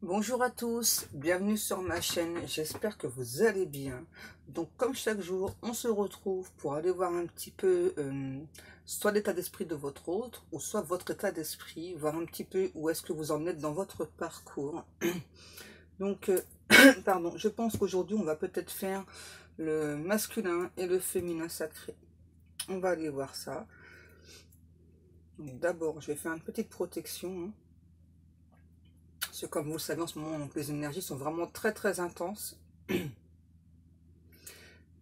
Bonjour à tous, bienvenue sur ma chaîne, j'espère que vous allez bien. Donc comme chaque jour, on se retrouve pour aller voir un petit peu soit l'état d'esprit de votre autre, ou soit votre état d'esprit, voir un petit peu où est-ce que vous en êtes dans votre parcours. Donc, pardon, je pense qu'aujourd'hui on va peut-être faire le masculin et le féminin sacré. On va aller voir ça. D'abord, je vais faire une petite protection, hein. Parce que comme vous le savez en ce moment, donc, les énergies sont vraiment très intenses.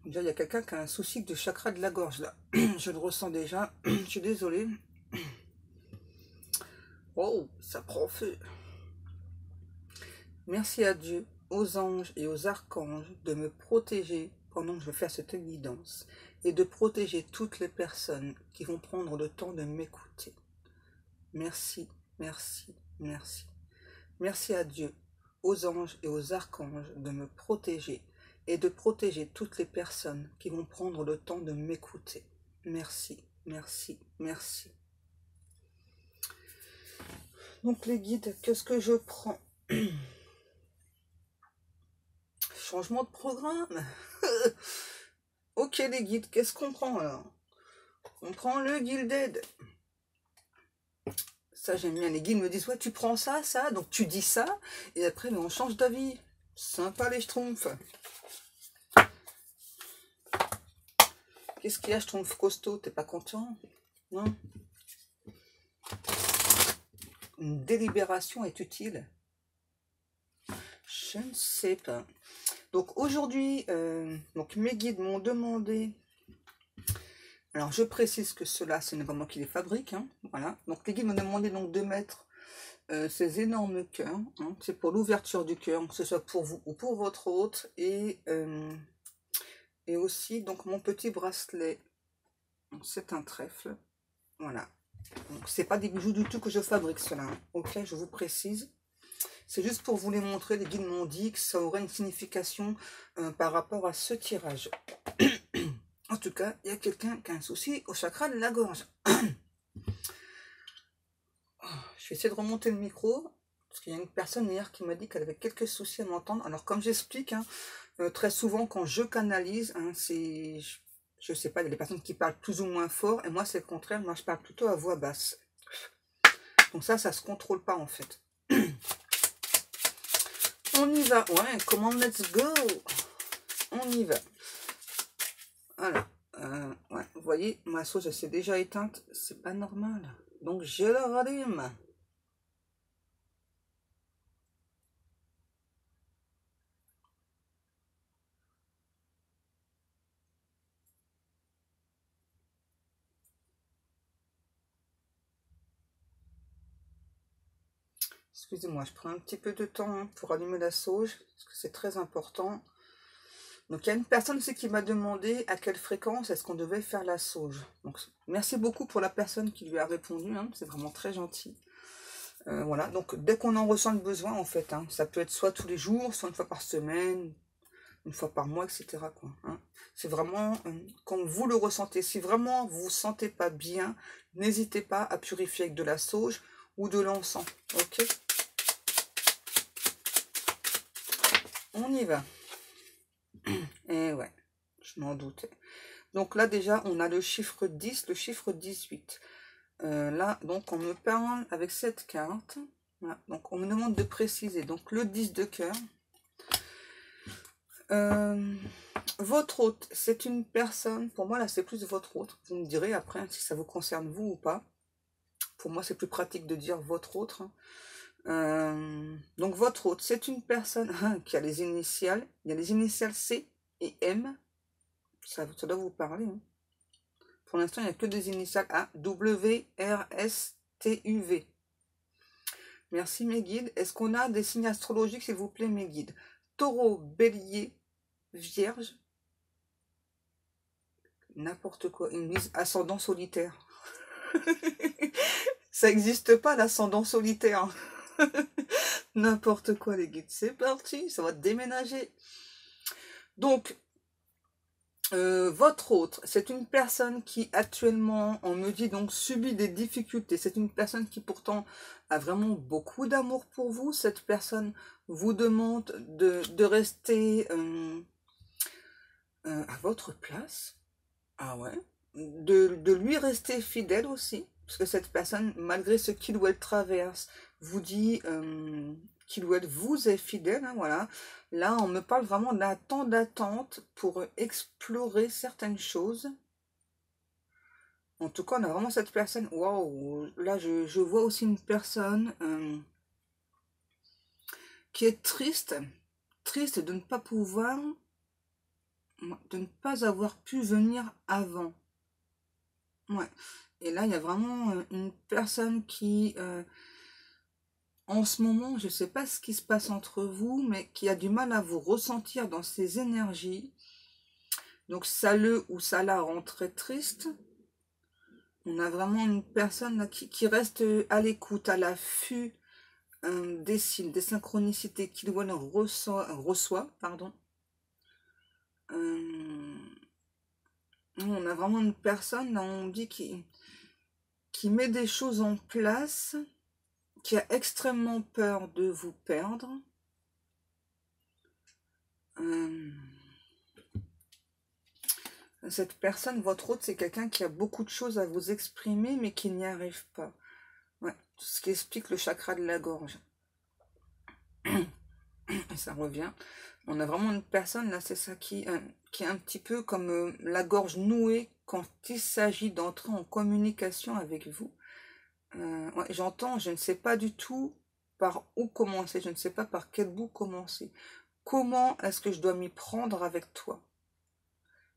Déjà, il y a quelqu'un qui a un souci de chakra de la gorge là. Je le ressens déjà. Je suis désolée. Oh, ça prend feu. Merci à Dieu, aux anges et aux archanges de me protéger pendant que je vais faire cette guidance et de protéger toutes les personnes qui vont prendre le temps de m'écouter. Merci, merci, merci. Merci à Dieu, aux anges et aux archanges de me protéger et de protéger toutes les personnes qui vont prendre le temps de m'écouter. Merci, merci, merci. Donc les guides, qu'est-ce que je prends? Changement de programme. Ok les guides, qu'est-ce qu'on prend alors? On prend le Gilded. Ça j'aime bien, les guides me disent, ouais tu prends ça, donc tu dis ça, et après mais on change d'avis. Sympa les schtroumpfs. Qu'est-ce qu'il y a, schtroumpf costaud? T'es pas content? Non? Une délibération est utile? Je ne sais pas. Donc aujourd'hui, mes guides m'ont demandé, alors je précise que cela, ce n'est pas moi qui les fabrique, hein, voilà. Donc les guides m'ont demandé donc de mettre ces énormes cœurs, hein, c'est pour l'ouverture du cœur, que ce soit pour vous ou pour votre hôte, et aussi donc mon petit bracelet, c'est un trèfle, voilà. Donc c'est pas des bijoux du tout que je fabrique cela, hein. Ok, je vous précise. C'est juste pour vous les montrer, les guides m'ont dit que ça aurait une signification par rapport à ce tirage. En tout cas, il y a quelqu'un qui a un souci au chakra de la gorge. Je vais essayer de remonter le micro, parce qu'il y a une personne hier qui m'a dit qu'elle avait quelques soucis à m'entendre. Alors comme j'explique, hein, très souvent quand je canalise, hein, c'est, je sais pas, il y a des personnes qui parlent plus ou moins fort, et moi c'est le contraire, moi je parle plutôt à voix basse. Donc ça se contrôle pas en fait. On y va, ouais, come on, let's go. On y va. Voilà, ouais, vous voyez, ma sauce elle s'est déjà éteinte, c'est pas normal. Donc je la rallume. Excusez-moi, je prends un petit peu de temps hein, pour allumer la sauge, parce que c'est très important. Donc il y a une personne aussi qui m'a demandé à quelle fréquence est-ce qu'on devait faire la sauge. Donc merci beaucoup pour la personne qui lui a répondu, hein, c'est vraiment très gentil. Voilà, donc dès qu'on en ressent le besoin en fait, hein, ça peut être soit tous les jours, soit une fois par semaine, une fois par mois, etc. quoi, hein. C'est vraiment quand vous le ressentez. Si vraiment vous vous sentez pas bien, n'hésitez pas à purifier avec de la sauge ou de l'encens. Ok? On y va. Et ouais, je m'en doutais. Donc là déjà, on a le chiffre 10, le chiffre 18. Là, donc on me parle avec cette carte. Voilà, donc on me demande de préciser. Donc le 10 de cœur. Votre hôte, c'est une personne, pour moi là c'est plus votre hôte, vous me direz après hein, si ça vous concerne vous ou pas. Pour moi c'est plus pratique de dire votre autre. Donc votre hôte, c'est une personne qui a les initiales, il y a les initiales C et M, ça doit vous parler. Hein. Pour l'instant il n'y a que des initiales A, W, R, S, T, U, V. Merci mes guides. Est-ce qu'on a des signes astrologiques s'il vous plaît mes guides? Taureau, Bélier, Vierge, n'importe quoi, ils me disent ascendant solitaire. Ça n'existe pas l'ascendant solitaire. N'importe quoi les guides, c'est parti, ça va déménager. Donc, Votre autre, c'est une personne qui actuellement, on me dit donc, subit des difficultés. C'est une personne qui pourtant a vraiment beaucoup d'amour pour vous. Cette personne vous demande de rester à votre place. Ah ouais. De lui rester fidèle aussi. Parce que cette personne, malgré ce qu'il ou elle traverse, vous dit qu'il ou elle vous est fidèle. Hein, voilà. Là, on me parle vraiment d'un temps d'attente pour explorer certaines choses. En tout cas, on a vraiment cette personne. Waouh! Là, je vois aussi une personne qui est triste. Triste de ne pas pouvoir, de ne pas avoir pu venir avant. Ouais. Et là, il y a vraiment une personne qui, en ce moment, je ne sais pas ce qui se passe entre vous, mais qui a du mal à vous ressentir dans ses énergies. Donc, ça le ou ça la rend très triste. On a vraiment une personne là, qui reste à l'écoute, à l'affût des signes, des synchronicités qu'il ou elle reçoit, pardon. On a vraiment une personne, là, on dit, qui met des choses en place, qui a extrêmement peur de vous perdre. Cette personne, votre autre, c'est quelqu'un qui a beaucoup de choses à vous exprimer, mais qui n'y arrive pas. Ouais, ce qui explique le chakra de la gorge. Et ça revient. On a vraiment une personne, là, c'est ça, qui est un petit peu comme la gorge nouée quand il s'agit d'entrer en communication avec vous. Ouais, j'entends, je ne sais pas du tout par où commencer, je ne sais pas par quel bout commencer. Comment est-ce que je dois m'y prendre avec toi?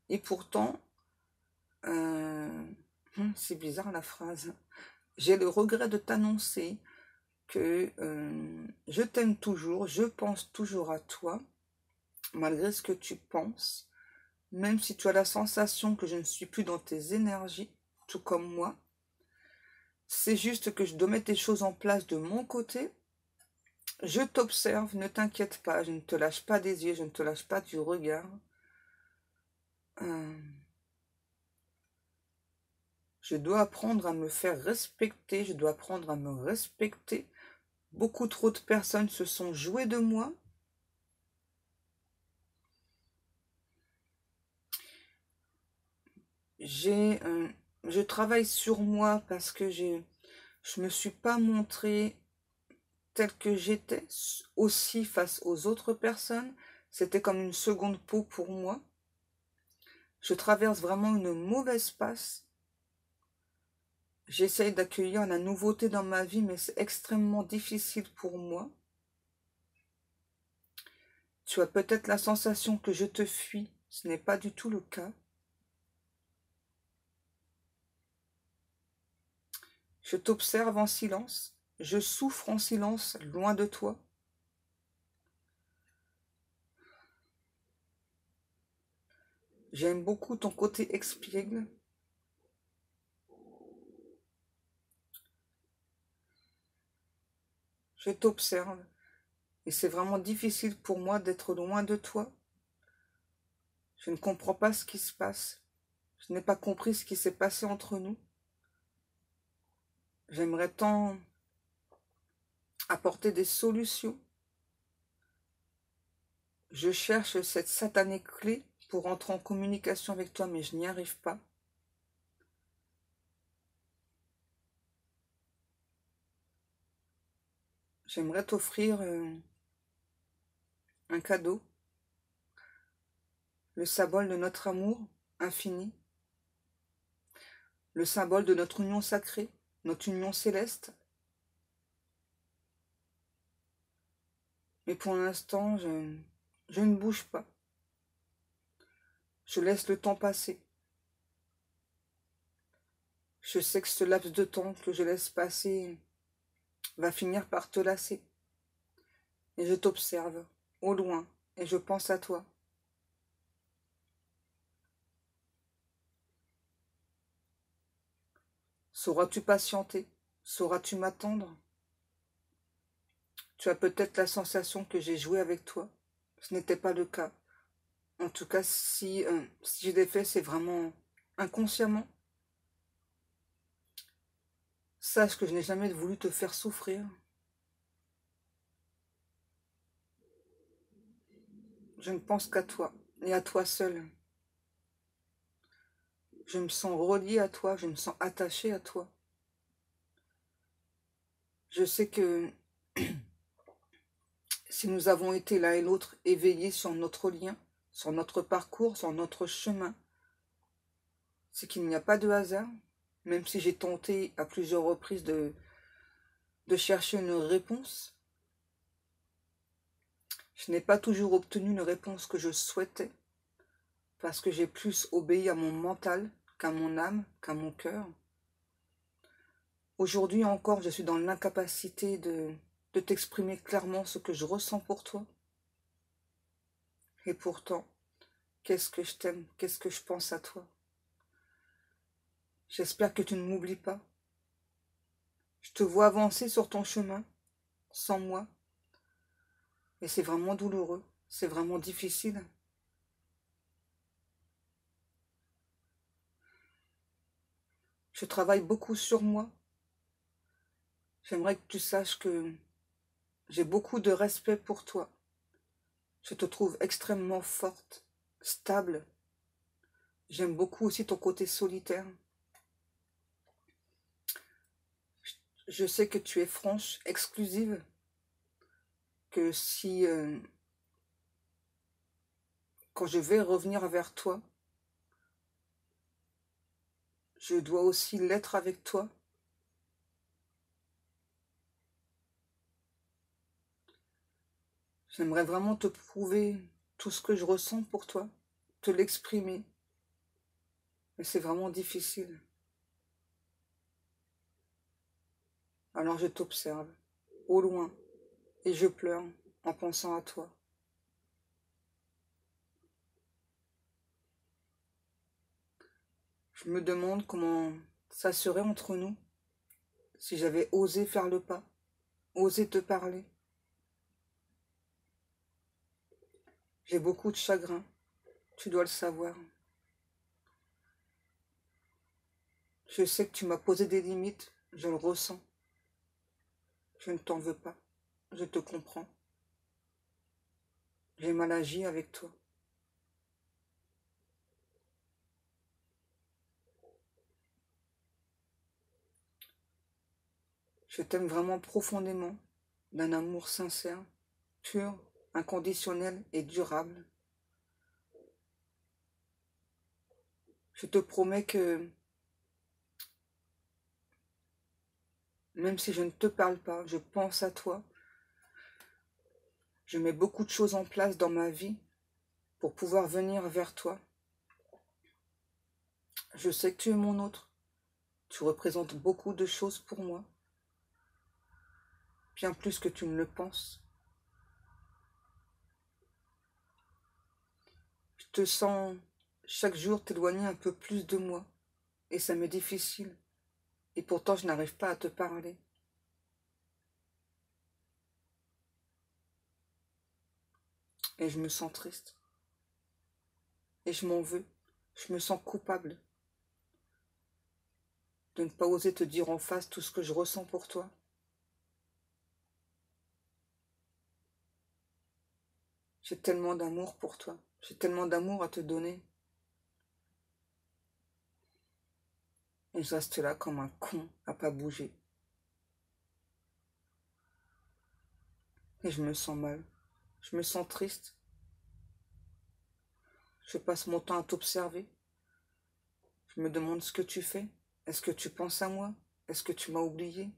Et pourtant, c'est bizarre la phrase, j'ai le regret de t'annoncer que je t'aime toujours, je pense toujours à toi, malgré ce que tu penses, même si tu as la sensation que je ne suis plus dans tes énergies, tout comme moi. C'est juste que je dois mettre des choses en place de mon côté. Je t'observe, ne t'inquiète pas, je ne te lâche pas des yeux, je ne te lâche pas du regard. Je dois apprendre à me faire respecter, je dois apprendre à me respecter. Beaucoup trop de personnes se sont jouées de moi. Je travaille sur moi parce que je me suis pas montrée telle que j'étais aussi face aux autres personnes. C'était comme une seconde peau pour moi. Je traverse vraiment une mauvaise passe. J'essaye d'accueillir la nouveauté dans ma vie, mais c'est extrêmement difficile pour moi. Tu as peut-être la sensation que je te fuis. Ce n'est pas du tout le cas. Je t'observe en silence. Je souffre en silence, loin de toi. J'aime beaucoup ton côté espiègle. Je t'observe. Et c'est vraiment difficile pour moi d'être loin de toi. Je ne comprends pas ce qui se passe. Je n'ai pas compris ce qui s'est passé entre nous. J'aimerais tant apporter des solutions. Je cherche cette satanée clé pour entrer en communication avec toi, mais je n'y arrive pas. J'aimerais t'offrir un cadeau, le symbole de notre amour infini, le symbole de notre union sacrée, notre union céleste. Mais pour l'instant, je ne bouge pas. Je laisse le temps passer. Je sais que ce laps de temps que je laisse passer va finir par te lasser. Et je t'observe au loin et je pense à toi. Sauras-tu patienter? Sauras-tu m'attendre? Tu as peut-être la sensation que j'ai joué avec toi. Ce n'était pas le cas. En tout cas, si je l'ai fait, c'est vraiment inconsciemment. Sache que je n'ai jamais voulu te faire souffrir. Je ne pense qu'à toi, et à toi seul. Je me sens reliée à toi, je me sens attachée à toi. Je sais que si nous avons été l'un et l'autre éveillés sur notre lien, sur notre parcours, sur notre chemin, c'est qu'il n'y a pas de hasard, même si j'ai tenté à plusieurs reprises de chercher une réponse. Je n'ai pas toujours obtenu une réponse que je souhaitais, parce que j'ai plus obéi à mon mental qu'à mon âme, qu'à mon cœur. Aujourd'hui encore, je suis dans l'incapacité de t'exprimer clairement ce que je ressens pour toi. Et pourtant, qu'est-ce que je t'aime, qu'est-ce que je pense à toi. J'espère que tu ne m'oublies pas. Je te vois avancer sur ton chemin, sans moi. Et c'est vraiment douloureux, c'est vraiment difficile. Je travaille beaucoup sur moi. J'aimerais que tu saches que j'ai beaucoup de respect pour toi. Je te trouve extrêmement forte, stable. J'aime beaucoup aussi ton côté solitaire. Je sais que tu es franche, exclusive, que si, quand je vais revenir vers toi, je dois aussi l'être avec toi. J'aimerais vraiment te prouver tout ce que je ressens pour toi, te l'exprimer, mais c'est vraiment difficile. Alors je t'observe, au loin, et je pleure en pensant à toi. Je me demande comment ça serait entre nous si j'avais osé faire le pas, osé te parler. J'ai beaucoup de chagrin, tu dois le savoir. Je sais que tu m'as posé des limites, je le ressens. Je ne t'en veux pas, je te comprends. J'ai mal agi avec toi. Je t'aime vraiment profondément, d'un amour sincère, pur, inconditionnel et durable. Je te promets que, même si je ne te parle pas, je pense à toi. Je mets beaucoup de choses en place dans ma vie pour pouvoir venir vers toi. Je sais que tu es mon autre. Tu représentes beaucoup de choses pour moi. Bien plus que tu ne le penses. Je te sens chaque jour t'éloigner un peu plus de moi. Et ça m'est difficile. Et pourtant, je n'arrive pas à te parler. Et je me sens triste. Et je m'en veux. Je me sens coupable de ne pas oser te dire en face tout ce que je ressens pour toi. J'ai tellement d'amour pour toi. J'ai tellement d'amour à te donner. Et je reste là comme un con à pas bouger. Et je me sens mal. Je me sens triste. Je passe mon temps à t'observer. Je me demande ce que tu fais. Est-ce que tu penses à moi? Est-ce que tu m'as oublié?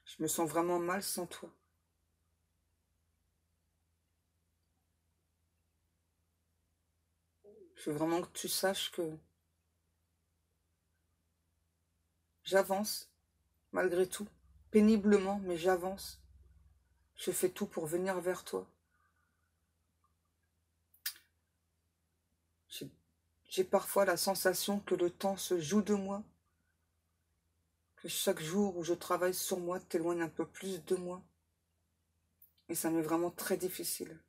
Je me sens vraiment mal sans toi. Je veux vraiment que tu saches que j'avance, malgré tout, péniblement, mais j'avance. Je fais tout pour venir vers toi. J'ai parfois la sensation que le temps se joue de moi, que chaque jour où je travaille sur moi t'éloigne un peu plus de moi. Et ça m'est vraiment très difficile.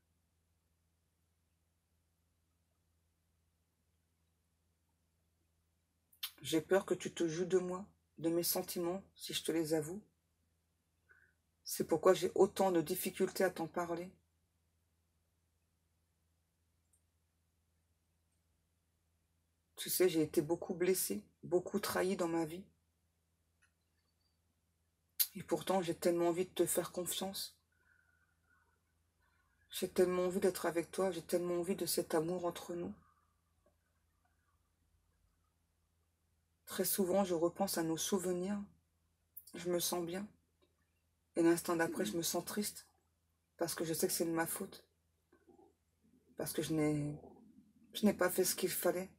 J'ai peur que tu te joues de moi, de mes sentiments, si je te les avoue. C'est pourquoi j'ai autant de difficultés à t'en parler. Tu sais, j'ai été beaucoup blessée, beaucoup trahie dans ma vie. Et pourtant, j'ai tellement envie de te faire confiance. J'ai tellement envie d'être avec toi, j'ai tellement envie de cet amour entre nous. Très souvent, je repense à nos souvenirs. Je me sens bien. Et l'instant d'après, je me sens triste. Parce que je sais que c'est de ma faute. Parce que je n'ai pas fait ce qu'il fallait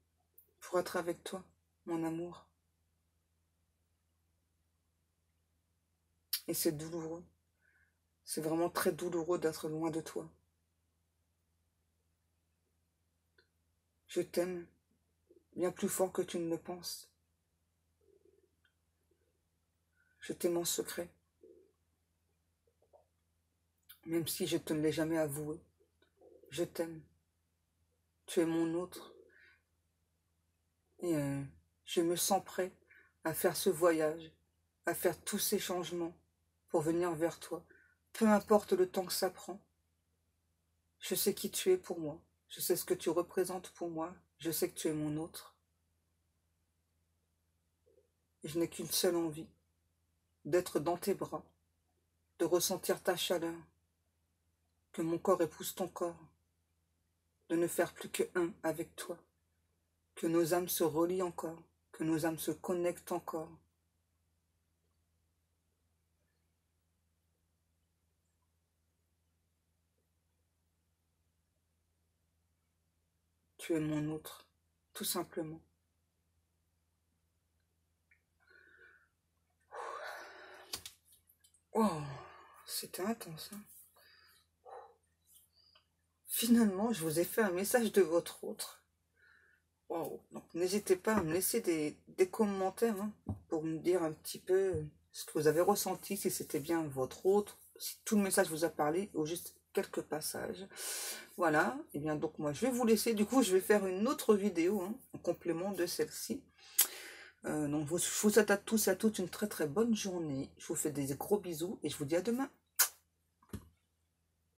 pour être avec toi, mon amour. Et c'est douloureux. C'est vraiment très douloureux d'être loin de toi. Je t'aime bien plus fort que tu ne le penses. Je t'aime en secret. Même si je ne te l'ai jamais avoué. Je t'aime. Tu es mon autre. Et je me sens prêt à faire ce voyage, à faire tous ces changements pour venir vers toi. Peu importe le temps que ça prend. Je sais qui tu es pour moi. Je sais ce que tu représentes pour moi. Je sais que tu es mon autre. Et je n'ai qu'une seule envie, d'être dans tes bras, de ressentir ta chaleur, que mon corps épouse ton corps, de ne faire plus que un avec toi, que nos âmes se relient encore, que nos âmes se connectent encore. Tu es mon autre, tout simplement. Oh, c'était intense, hein. Finalement, je vous ai fait un message de votre autre. Wow. Donc n'hésitez pas à me laisser des commentaires hein, pour me dire un petit peu ce que vous avez ressenti, si c'était bien votre autre, si tout le message vous a parlé ou juste quelques passages. Voilà, et bien donc moi je vais vous laisser, du coup je vais faire une autre vidéo hein, en complément de celle-ci. Donc je vous souhaite à tous et à toutes une très très bonne journée. Je vous fais des gros bisous et je vous dis à demain.